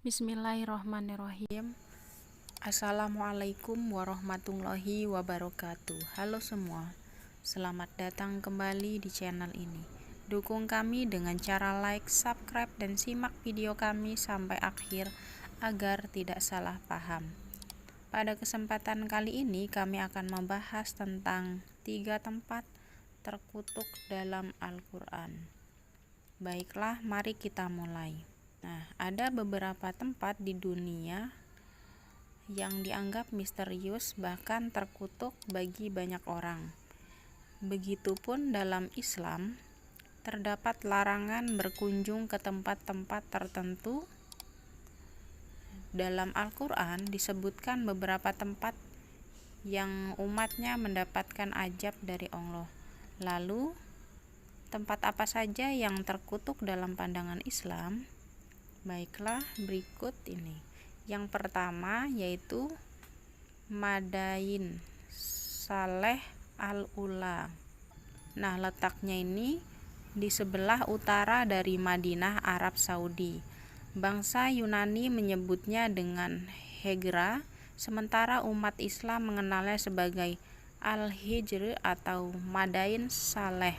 Bismillahirrohmanirrohim. Assalamualaikum warahmatullahi wabarakatuh. Halo semua, selamat datang kembali di channel ini. Dukung kami dengan cara like, subscribe, dan simak video kami sampai akhir agar tidak salah paham. Pada kesempatan kali ini kami akan membahas tentang 3 tempat terkutuk dalam Al-Quran. Baiklah, mari kita mulai. Nah, ada beberapa tempat di dunia yang dianggap misterius bahkan terkutuk bagi banyak orang. Begitupun dalam Islam, terdapat larangan berkunjung ke tempat-tempat tertentu. Dalam Al-Quran disebutkan beberapa tempat yang umatnya mendapatkan ajab dari Allah. Lalu, tempat apa saja yang terkutuk dalam pandangan Islam? Baiklah, berikut ini. Yang pertama yaitu Madain Saleh Al-Ula. Nah, letaknya ini di sebelah utara dari Madinah, Arab Saudi. Bangsa Yunani menyebutnya dengan Hegra, sementara umat Islam mengenalnya sebagai Al-Hijr atau Madain Saleh.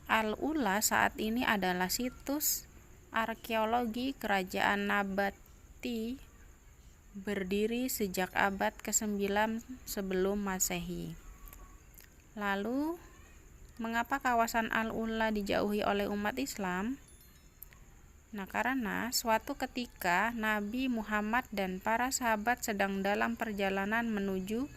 Al-Ula saat ini adalah situs arkeologi kerajaan Nabati berdiri sejak abad ke-9 sebelum Masehi. Lalu, mengapa kawasan Al-Ula dijauhi oleh umat Islam? Nah, karena suatu ketika Nabi Muhammad dan para sahabat sedang dalam perjalanan menuju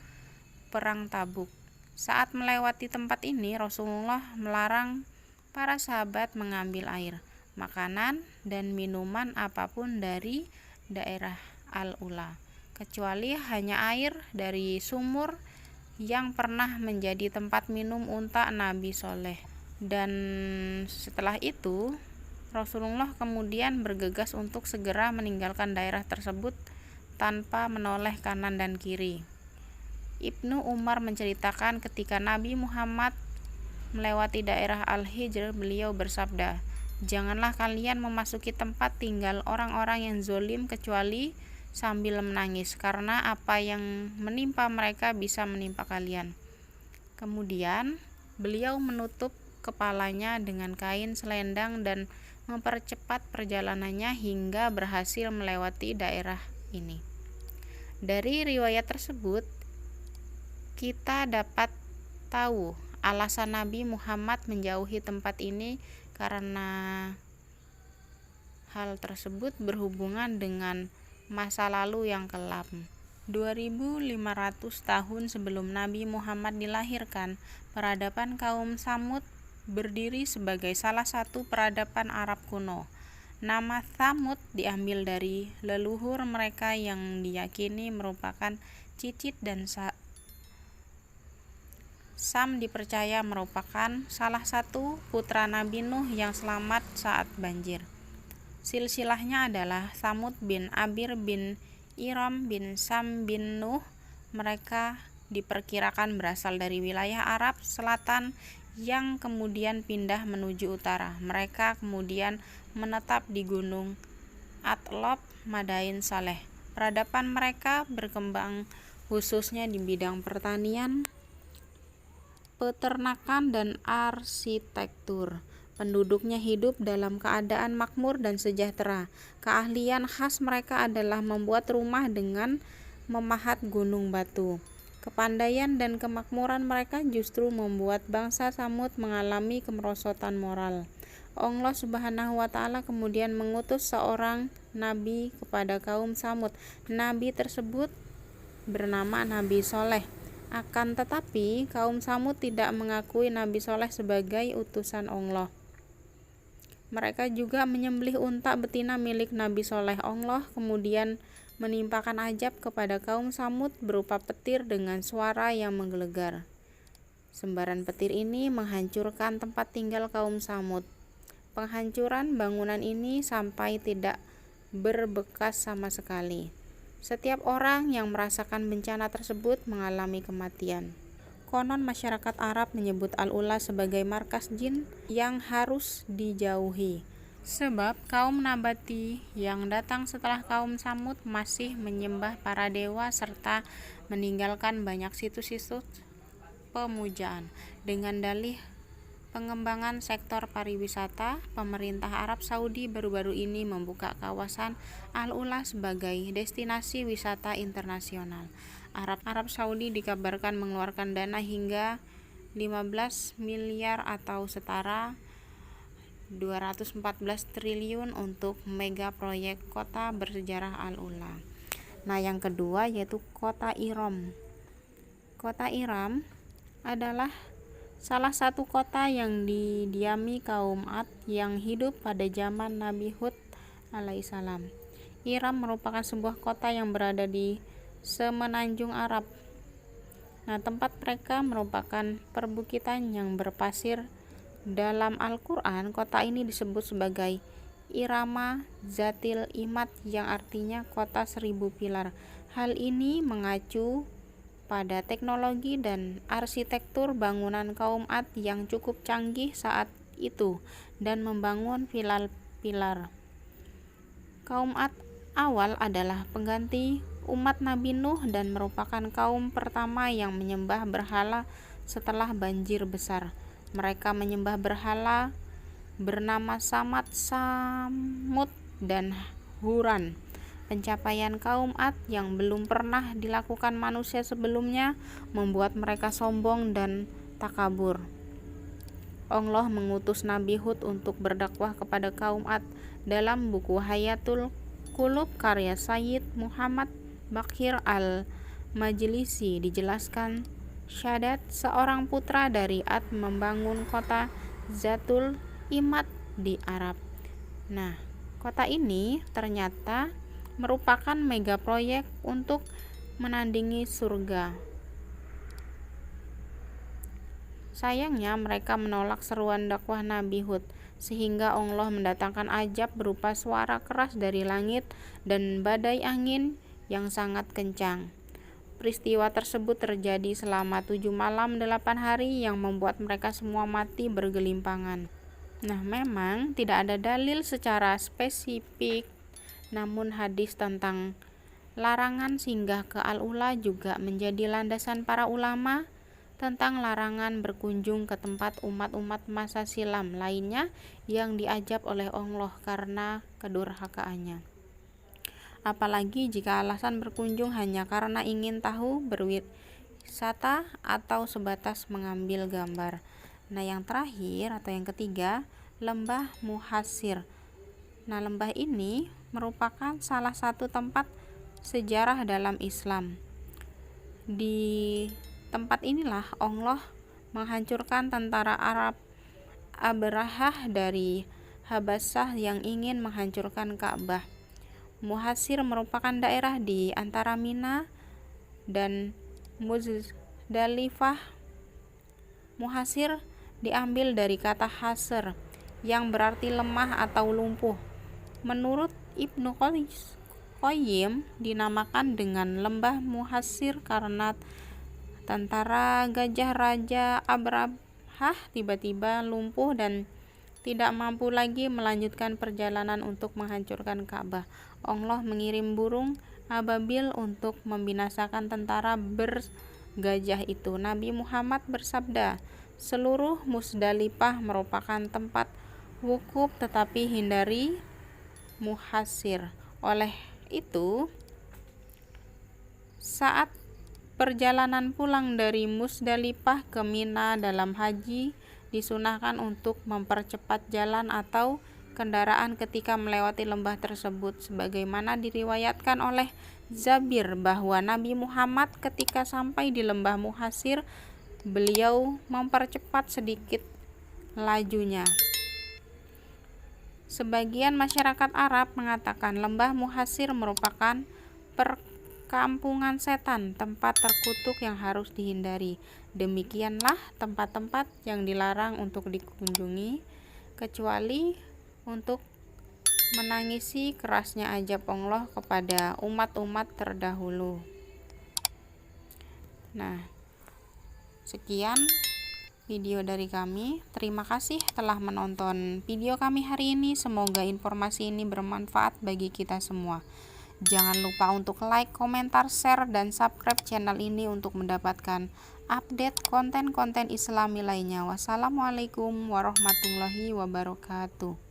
Perang Tabuk. Saat melewati tempat ini, Rasulullah melarang para sahabat mengambil air, makanan, dan minuman apapun dari daerah Al-Ula, kecuali hanya air dari sumur yang pernah menjadi tempat minum unta Nabi Soleh. Dan setelah itu, Rasulullah kemudian bergegas untuk segera meninggalkan daerah tersebut tanpa menoleh kanan dan kiri. Ibnu Umar menceritakan ketika Nabi Muhammad melewati daerah Al-Hijr, beliau bersabda, "Janganlah kalian memasuki tempat tinggal orang-orang yang zolim kecuali sambil menangis, karena apa yang menimpa mereka bisa menimpa kalian." Kemudian beliau menutup kepalanya dengan kain selendang dan mempercepat perjalanannya hingga berhasil melewati daerah ini. Dari riwayat tersebut kita dapat tahu alasan Nabi Muhammad menjauhi tempat ini karena hal tersebut berhubungan dengan masa lalu yang kelam. 2500 tahun sebelum Nabi Muhammad dilahirkan, peradaban kaum Tsamud berdiri sebagai salah satu peradaban Arab kuno. Nama Tsamud diambil dari leluhur mereka yang diyakini merupakan cicit, dan Sam dipercaya merupakan salah satu putra Nabi Nuh yang selamat saat banjir. Silsilahnya adalah Tsamud bin Abir bin Iram bin Sam bin Nuh. Mereka diperkirakan berasal dari wilayah Arab Selatan yang kemudian pindah menuju utara. Mereka kemudian menetap di Gunung Atlob Madain Saleh. Peradaban mereka berkembang khususnya di bidang pertanian, peternakan, dan arsitektur. Penduduknya hidup dalam keadaan makmur dan sejahtera. Keahlian khas mereka adalah membuat rumah dengan memahat gunung batu. Kepandaian dan kemakmuran mereka justru membuat bangsa Tsamud mengalami kemerosotan moral. Allah Subhanahu wa Ta'ala kemudian mengutus seorang nabi kepada kaum Tsamud. Nabi tersebut bernama Nabi Soleh. Akan tetapi, kaum Tsamud tidak mengakui Nabi Soleh sebagai utusan Allah. Mereka juga menyembelih unta betina milik Nabi Soleh. Allah kemudian menimpakan ajab kepada kaum Tsamud berupa petir dengan suara yang menggelegar. Sembaran petir ini menghancurkan tempat tinggal kaum Tsamud. Penghancuran bangunan ini sampai tidak berbekas sama sekali. Setiap orang yang merasakan bencana tersebut mengalami kematian. Konon masyarakat Arab menyebut Al-Ula sebagai markas jin yang harus dijauhi. Sebab kaum Nabati yang datang setelah kaum Samud masih menyembah para dewa serta meninggalkan banyak situs-situs pemujaan. Dengan dalih pengembangan sektor pariwisata, pemerintah Arab Saudi baru-baru ini membuka kawasan Al-Ula sebagai destinasi wisata internasional. Arab Saudi dikabarkan mengeluarkan dana hingga 15 miliar atau setara 214 triliun untuk mega proyek kota bersejarah Al-Ula. Nah, yang kedua yaitu kota Iram. Kota Iram adalah salah satu kota yang didiami kaum Ad yang hidup pada zaman Nabi Hud alaihissalam. Iram merupakan sebuah kota yang berada di semenanjung Arab. Nah, tempat mereka merupakan perbukitan yang berpasir. Dalam Al-Quran, kota ini disebut sebagai Irama Zatil Imad yang artinya kota 1000 pilar. Hal ini mengacu pada teknologi dan arsitektur bangunan kaum Ad yang cukup canggih saat itu dan membangun pilar-pilar. Kaum Ad awal adalah pengganti umat Nabi Nuh dan merupakan kaum pertama yang menyembah berhala setelah banjir besar. Mereka menyembah berhala bernama Samad, Samud, dan Huran. Pencapaian kaum Ad yang belum pernah dilakukan manusia sebelumnya membuat mereka sombong dan takabur. Allah mengutus Nabi Hud untuk berdakwah kepada kaum Ad. Dalam buku Hayatul Qulub karya Sayyid Muhammad Baqir al-Majlisi dijelaskan, Syadat, seorang putra dari Ad, membangun kota Zatul Imad di Arab. Nah, kota ini ternyata merupakan mega proyek untuk menandingi surga. Sayangnya mereka menolak seruan dakwah Nabi Hud, sehingga Allah mendatangkan azab berupa suara keras dari langit dan badai angin yang sangat kencang. Peristiwa tersebut terjadi selama 7 malam 8 hari yang membuat mereka semua mati bergelimpangan. Nah, memang tidak ada dalil secara spesifik, namun hadis tentang larangan singgah ke Al-Ula juga menjadi landasan para ulama tentang larangan berkunjung ke tempat umat-umat masa silam lainnya yang diajab oleh Allah karena kedurhakaannya. Apalagi jika alasan berkunjung hanya karena ingin tahu, berwisata, atau sebatas mengambil gambar. Nah, yang terakhir atau yang ketiga, Lembah Muhassir. Nah, lembah ini merupakan salah satu tempat sejarah dalam Islam. Di tempat inilah Allah menghancurkan tentara Arab Abrahah dari Habasyah yang ingin menghancurkan Ka'bah. Muhassir merupakan daerah di antara Mina dan Muzdalifah. Muhassir diambil dari kata hasr yang berarti lemah atau lumpuh. Menurut Ibnu Qayyim, dinamakan dengan lembah Muhassir karena tentara Gajah Raja Abrahah tiba-tiba lumpuh dan tidak mampu lagi melanjutkan perjalanan untuk menghancurkan Ka'bah. Allah mengirim burung ababil untuk membinasakan tentara bergajah itu. Nabi Muhammad bersabda, seluruh Muzdalifah merupakan tempat wukuf, tetapi hindari Muhassir. Oleh itu, saat perjalanan pulang dari Muzdalifah ke Mina dalam haji, disunahkan untuk mempercepat jalan atau kendaraan ketika melewati lembah tersebut, sebagaimana diriwayatkan oleh Jabir bahwa Nabi Muhammad ketika sampai di lembah Muhassir, beliau mempercepat sedikit lajunya. Sebagian masyarakat Arab mengatakan lembah Muhassir merupakan perkampungan setan, tempat terkutuk yang harus dihindari. Demikianlah tempat-tempat yang dilarang untuk dikunjungi, kecuali untuk menangisi kerasnya azab Allah kepada umat-umat terdahulu. Nah, sekian video dari kami. Terima kasih telah menonton video kami hari ini. Semoga informasi ini bermanfaat bagi kita semua. Jangan lupa untuk like, komentar, share, dan subscribe channel ini untuk mendapatkan update konten-konten Islami lainnya. Wassalamualaikum warahmatullahi wabarakatuh.